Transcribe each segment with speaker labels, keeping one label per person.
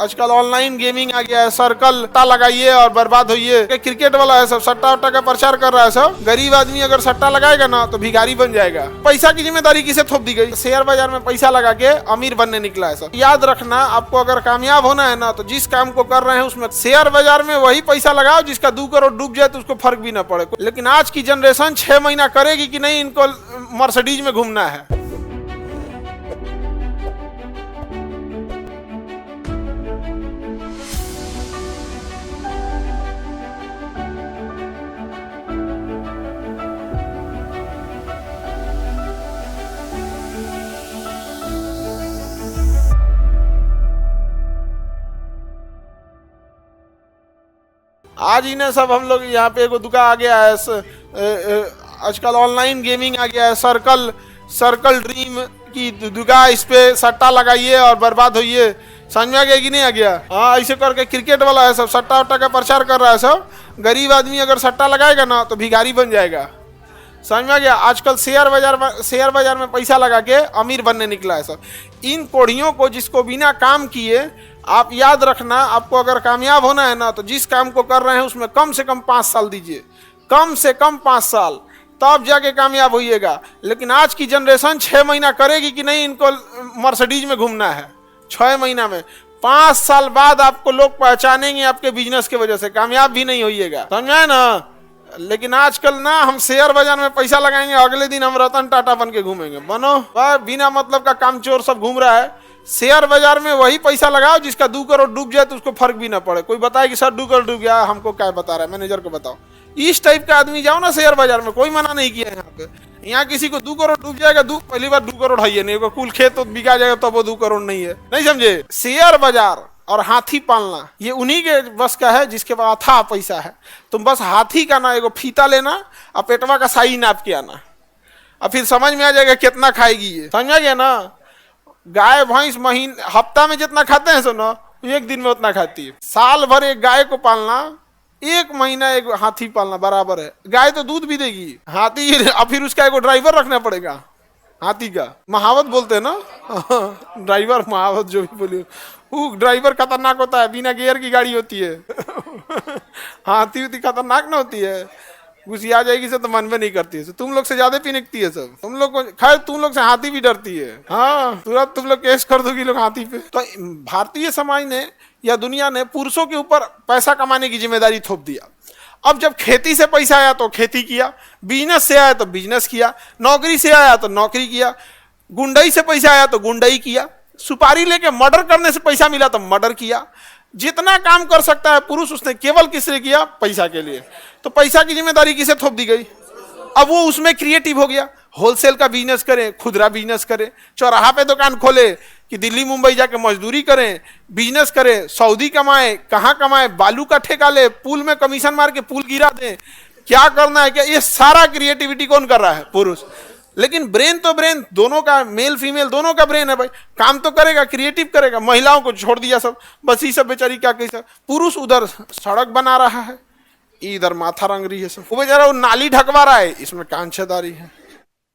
Speaker 1: आजकल online gaming आ गया है, सर्कल सट्टा लगाइए और बर्बाद होइए। क्रिकेट वाला है सब, सट्टा वट्टा का प्रचार कर रहा है सब। गरीब आदमी अगर सट्टा लगाएगा ना तो भिखारी बन जाएगा। पैसा की जिम्मेदारी किसे थोप दी गई? शेयर बाजार में पैसा लगा के अमीर बनने निकला है सब। याद रखना, आपको अगर कामयाब होना है ना तो जिस काम को कर रहे हैं उसमें शेयर बाजार में वही पैसा लगाओ जिसका 2 करोड़ डूब जाए तो उसको फर्क भी ना पड़े। लेकिन आज की जनरेशन 6 महीना करेगी कि नहीं, इनको मर्सिडीज में घूमना है। आज ही ने सब हम लोग यहाँ पे एगो दुकान आ गया है, आजकल ऑनलाइन गेमिंग आ गया है, सर्कल ड्रीम की दुकान, इस पे सट्टा लगाइए और बर्बाद होइए। समझ में आ गया कि नहीं आ गया? हाँ, ऐसे करके क्रिकेट वाला है सब, सट्टा वट्टा का प्रचार कर रहा है सब। गरीब आदमी अगर सट्टा लगाएगा ना तो भिखारी बन जाएगा। समझ में आ गया? आजकल शेयर बाजार में पैसा लगा के अमीर बनने निकला है सब। इन कोढ़ियों को, जिसको बिना काम किए, आप याद रखना, आपको अगर कामयाब होना है ना तो जिस काम को कर रहे हैं उसमें कम से कम 5 साल दीजिए, कम से कम 5 साल, तब जाके कामयाब होइएगा। लेकिन आज की जनरेशन 6 महीना करेगी कि नहीं, इनको मर्सिडीज में घूमना है। 6 महीना में 5 साल बाद आपको लोग पहचानेंगे आपके बिजनेस की वजह से, कामयाब भी नहीं होइएगा। समझ में आए ना? लेकिन आजकल ना हम शेयर बाजार में पैसा लगाएंगे, अगले दिन हम रतन टाटा बन के घूमेंगे। बनो बिना मतलब का कामचोर सब घूम रहा है। शेयर बाजार में वही पैसा लगाओ जिसका 2 करोड़ डूब जाए तो उसको फर्क भी ना पड़े। कोई बताए कि सर 2 करोड़ डूब गया, हमको क्या बता रहा है, मैनेजर को बताओ। इस टाइप का आदमी जाओ ना शेयर बाजार में, कोई मना नहीं किया यहाँ पे। यहाँ किसी को 2 करोड़ डूब जाएगा, पहली बार 2 करोड़ है नहीं, कुल खेत तो बिका जाएगा तो वो 2 करोड़ नहीं है। नहीं समझे? शेयर बाजार और हाथी पालना ये उन्हीं के बस का है जिसके पास अथाह पैसा है। तुम बस हाथी का ना एगो फीता लेना और पेटवा का साई नाप के आना, और फिर समझ में आ जाएगा कितना खाएगी ये। समझ में आ गया ना? गाय भैंस हफ्ता में जितना खाते हैं सुनो, 1 दिन में उतना खाती है। साल भर एक गाय को पालना, 1 महीना एक हाथी पालना बराबर है। गाय तो दूध भी देगी, हाथी और फिर उसका एगो ड्राइवर रखना पड़ेगा। हाथी का महावत बोलते हैं ना, ड्राइवर महावत जो भी बोलिए, वो ड्राइवर खतरनाक होता है, बिना गियर की गाड़ी होती है। हाथी उती खतरनाक ना होती है, घुसिया जाएगी से तो मन में नहीं करती है। तुम लोग से ज्यादा पिनकती है सब। तुम लोग को खैर, तुम लोग से हाथी भी डरती है। हाँ, तुरंत तुम लोग केस कर दोगी लोग हाथी पे। तो भारतीय समाज ने या दुनिया ने पुरुषों के ऊपर पैसा कमाने की जिम्मेदारी थोप दिया। अब जब खेती से पैसा आया तो खेती किया, बिजनेस से आया तो बिजनेस किया, नौकरी से आया तो नौकरी किया, गुंडई से पैसा आया तो गुंडई किया, सुपारी लेके मर्डर करने से पैसा मिला तो मर्डर किया। जितना काम कर सकता है पुरुष, उसने केवल किससे किया? पैसा के लिए। तो पैसा की जिम्मेदारी किसे थोप दी गई? अब वो उसमें क्रिएटिव हो गया। होलसेल का बिजनेस करें, खुदरा बिजनेस करें, चौराहा पे दुकान खोले कि दिल्ली मुंबई जाके मजदूरी करें, बिजनेस करें, सऊदी कमाए, कहाँ कमाए, बालू का ठेका ले, पुल में कमीशन मार के पुल गिरा दें, क्या करना है क्या, ये सारा क्रिएटिविटी कौन कर रहा है? पुरुष। लेकिन ब्रेन तो ब्रेन दोनों का, मेल फीमेल दोनों का ब्रेन है भाई, काम तो करेगा, क्रिएटिव करेगा। महिलाओं को छोड़ दिया सब, बस ये सब बेचारी क्या कैसा। पुरुष उधर सड़क बना रहा है, इधर माथा रंग रही है सब, वो बेचारा वो नाली ढकवा रहा है, इसमें कान छेद आ रही है।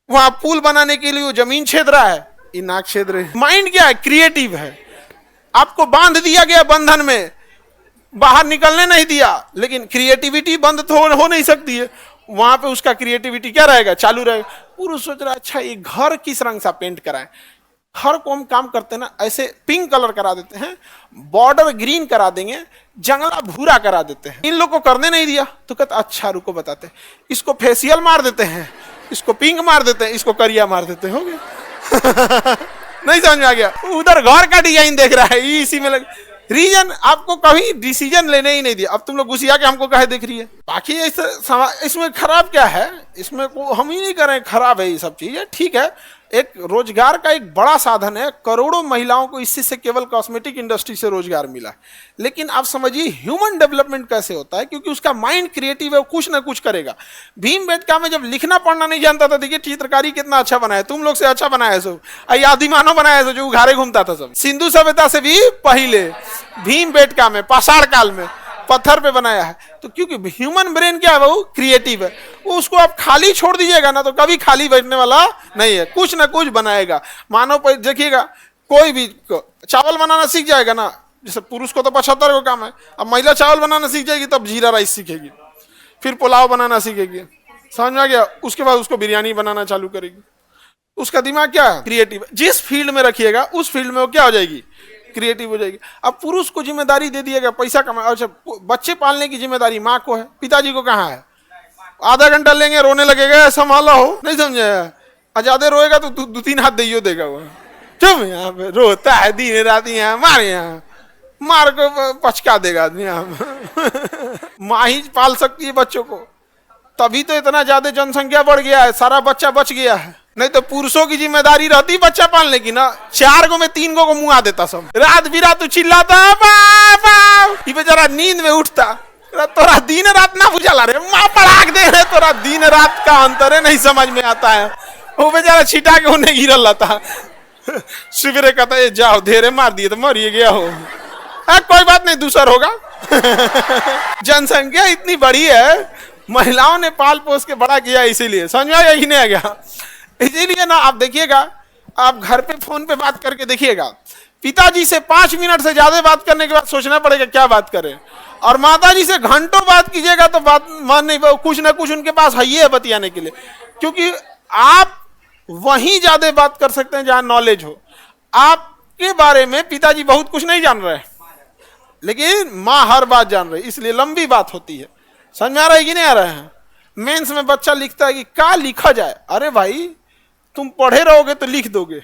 Speaker 1: वहां पुल बनाने के लिए वो जमीन छेद रहा है, ये नाक छेद रहे। माइंड क्या है? क्रिएटिव है। आपको बांध दिया गया बंधन में, बाहर निकलने नहीं दिया, लेकिन क्रिएटिविटी बंद तो हो नहीं सकती है। वहां पे उसका क्रिएटिविटी क्या रहेगा? चालू रहेगा। पुरुष सोच रहा है अच्छा ये घर किस रंग सा पेंट कराएं। घर को हम काम करते हैं ना, ऐसे पिंक कलर करा देते हैं, बॉर्डर ग्रीन करा देंगे, जंगला भूरा करा देते हैं। इन लोग को करने नहीं दिया तो कहते अच्छा रुको बताते हैं, इसको फेशियल मार देते हैं, इसको पिंक मार देते हैं, इसको करिया मार देते हैं, हो गया। नहीं समझ में आ गया? उधर घर का डिजाइन देख रहा है, इसी में लग रीजन आपको कभी डिसीजन लेने ही नहीं दिया। अब तुम लोग घुसिया के हमको कहे देख रही है। बाकी इसमें खराब क्या है? इसमें को हम ही नहीं करें खराब है, ये सब चीजें ठीक है। एक रोजगार का एक बड़ा साधन है, करोड़ों महिलाओं को इससे से केवल कॉस्मेटिक इंडस्ट्री से रोजगार मिला है। लेकिन आप समझिए ह्यूमन डेवलपमेंट कैसे होता है, क्योंकि उसका माइंड क्रिएटिव है, कुछ ना कुछ करेगा। भीमबेटका में जब लिखना पढ़ना नहीं जानता था, देखिए चित्रकारी कितना अच्छा बनाया, तुम लोग से अच्छा बनाया है सब। आदिमानव बनाया है जो उघारे घूमता था सब, सिंधु सभ्यता से भी पहले भीमबेटका में पाषाण काल में पत्थर पे बनाया है। तो क्योंकि ह्यूमन ब्रेन क्या है, वो क्रिएटिव है, वो उसको आप खाली छोड़ दीजिएगा ना तो कभी खाली बैठने वाला नहीं है, कुछ ना कुछ बनाएगा। मानो देखिएगा कोई भी चावल बनाना सीख जाएगा ना, जैसे पुरुष को तो 75 को काम है, अब महिला चावल बनाना सीख जाएगी तब जीरा राइस सीखेगी, फिर पुलाव बनाना सीखेगी, समझ में आ गया। उसके बाद उसको बिरयानी बनाना चालू करेगी। उसका दिमाग क्या क्रिएटिव, जिस फील्ड में रखिएगा उस फील्ड में वो क्या हो जाएगी, क्रिएटिव हो जाएगी। अब पुरुष को जिम्मेदारी दे दिएगा पैसा कमा, अच्छा बच्चे पालने की जिम्मेदारी माँ को है, पिताजी को कहाँ है। आधा घंटा लेंगे रोने लगेगा, संभाला हो, नहीं समझे, ज्यादा रोएगा तो 2-3 हाथ दियो देगा वो, चुप यहाँ पे रोता है दिन रात, यहाँ मार, यहाँ मार को पचका देगा आदमी यहाँ। माँ ही पाल सकती है बच्चों को, तभी तो इतना ज्यादा जनसंख्या बढ़ गया है, सारा बच्चा बच गया है। नहीं तो पुरुषों की जिम्मेदारी रहती बच्चा पालने की ना, 4 को में 3 को मुँह देता सब, रात बिरात चिल्लाता ये बेचारा नींद में उठता, तोरा दिन रात ना बुझाला रे, माँ पढ़ाक दे रहे, तोरा दिन रात का अंतर है नहीं समझ में आता है। वो बेचारा छिटा के उन्हें गिरल रहता, सवेरे कहता है जाओ धेरे मार दिए तो मरिए गया हो, कोई बात नहीं दूसरा होगा। जनसंख्या इतनी बड़ी है, महिलाओं ने पाल पोस के बड़ा किया, इसीलिए समझ में आ गया कि नहीं आ गया। इसीलिए ना आप देखिएगा, आप घर पे फोन पे बात करके देखिएगा, पिताजी से 5 मिनट से ज्यादा बात करने के बाद सोचना पड़ेगा क्या बात करें, और माताजी से घंटों बात कीजिएगा तो बात मान नहीं, कुछ ना कुछ उनके पास है ही है बतियाने के लिए, क्योंकि आप वहीं ज्यादा बात कर सकते हैं जहां नॉलेज हो। आपके बारे में पिताजी बहुत कुछ नहीं जान रहे, लेकिन माँ हर बात जान रही, इसलिए लंबी बात होती है। समझ में आ रहा है कि नहीं आ रहा है। मेंस में बच्चा लिखता है कि क्या लिखा जाए, अरे भाई तुम पढ़े रहोगे तो लिख दोगे,